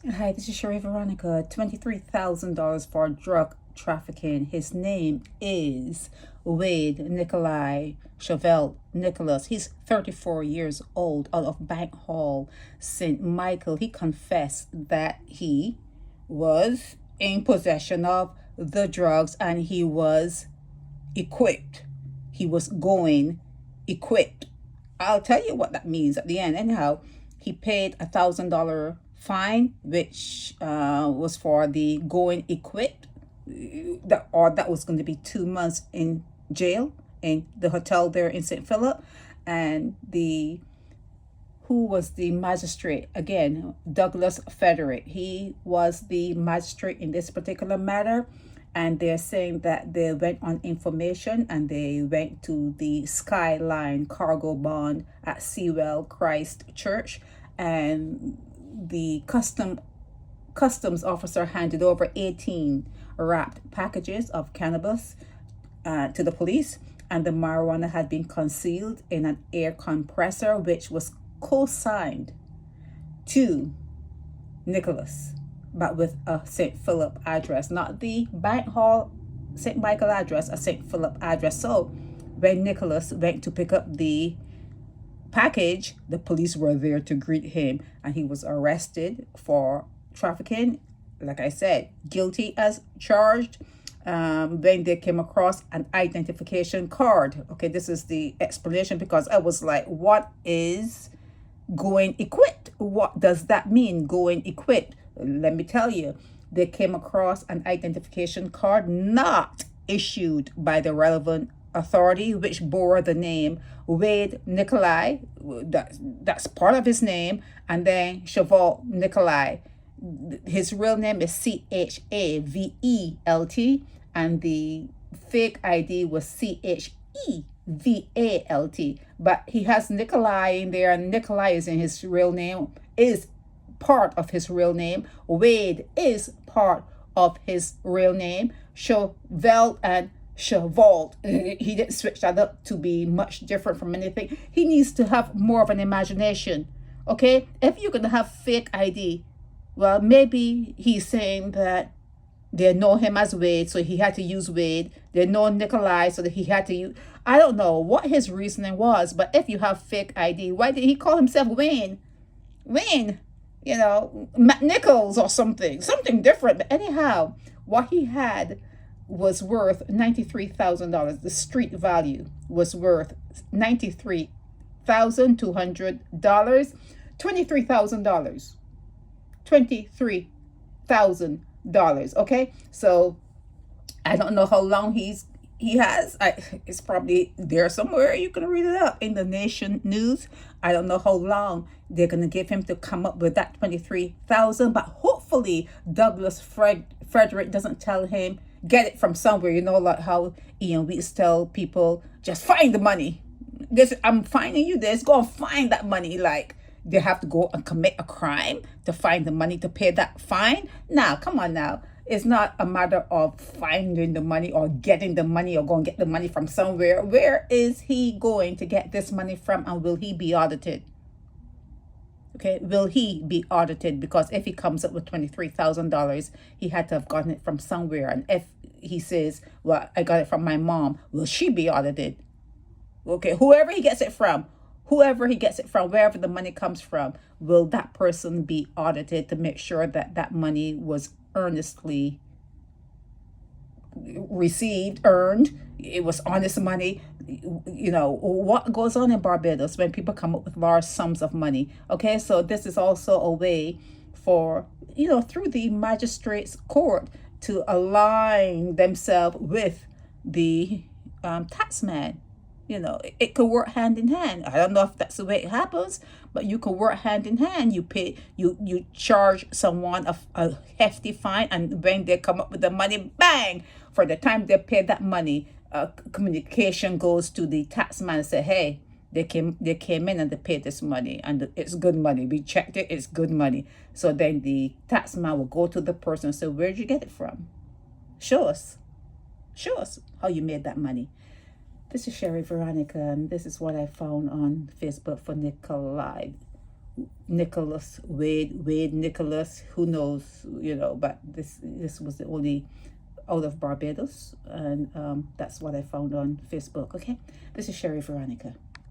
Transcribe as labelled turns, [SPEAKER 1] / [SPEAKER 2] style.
[SPEAKER 1] Hi, this is Sherry Veronica. $23,000 for drug trafficking. His name is Wayde Nicholai Chavelt Nicholas. He's 34 years old, out of Bank Hall, St. Michael. He confessed that he was in possession of the drugs and he was equipped. He was going equipped. I'll tell you what that means at the end. Anyhow, he paid $1,000 fine, which was for the going equipped, that was going to be 2 months in jail in the hotel there in St. Philip, and the who was the magistrate again, Douglas Frederick. He was the magistrate in this particular matter, and they're saying that they went on information and they went to the Skyline Cargo Bond at Sewell Christ Church, and the customs officer handed over 18 wrapped packages of cannabis to the police, and the marijuana had been concealed in an air compressor, which was co-signed to Nicholas, but with a St. Philip address, not the Bank Hall St. Michael address, a St. Philip address. So when Nicholas went to pick up the package, the police were there to greet him, and he was arrested for trafficking. Like I said, guilty as charged. Then they came across an identification card. Okay, this is the explanation, because I was like, what is going equipped? What does that mean, going equipped? Let me tell you, they came across an identification card not issued by the relevant authority, which bore the name Wayde Nicholai. That's part of his name. And then Chavelt Nicholai. His real name is Chavelt, and the fake ID was Chevalt. But he has Nicholai in there, and Nicholai is in his real name, is part of his real name. Wayde is part of his real name. Chavelt and Chavelt. He didn't switch that up to be much different from anything. He needs to have more of an imagination. Okay? If you're going to have fake ID, well, maybe he's saying that they know him as Wayde, so he had to use Wayde. They know Nicholai, so that he had to use. I don't know what his reasoning was, but if you have fake ID, why did he call himself Wayne? Wayne, McNichols or something different. But anyhow, what he had was worth $93,000. The street value was worth $93,200. $23,000. $23,000. Okay, so I don't know how long he has. It's probably there somewhere. You can read it up in the Nation News. I don't know how long they're gonna give him to come up with that 23,000, but hopefully Douglas Frederick doesn't tell him get it from somewhere. You know, like how Ian Weeks tell people just find the money. This, I'm finding you this. Go and find that money. Like, they have to go and commit a crime to find the money to pay that fine. Now, come on now. It's not a matter of finding the money or getting the money or going to get the money from somewhere. Where is he going to get this money from, and will he be audited? Okay, will he be audited? Because if he comes up with $23,000, he had to have gotten it from somewhere. And if he says, well, I got it from my mom, will she be audited? Okay, whoever he gets it from, wherever the money comes from, will that person be audited to make sure that that money was earnestly received, earned, it was honest money? What goes on in Barbados when people come up with large sums of money? Okay, so this is also a way for, through the magistrate's court, to align themselves with the taxman. It could work hand in hand. I don't know if that's the way it happens, but you can work hand in hand. You charge someone a hefty fine, and when they come up with the money, bang, for the time they pay that money, communication goes to the taxman and say, hey, they came in and they paid this money, and it's good money. We checked it, it's good money. So then the taxman will go to the person and say, where'd you get it from? Show us how you made that money. This is Sherry Veronica, and this is what I found on Facebook for Nicholai Nicholas, Wayde Nicholas, who knows, you know, but this was the only out of Barbados, and that's what I found on Facebook. Okay, this is Sherry Veronica.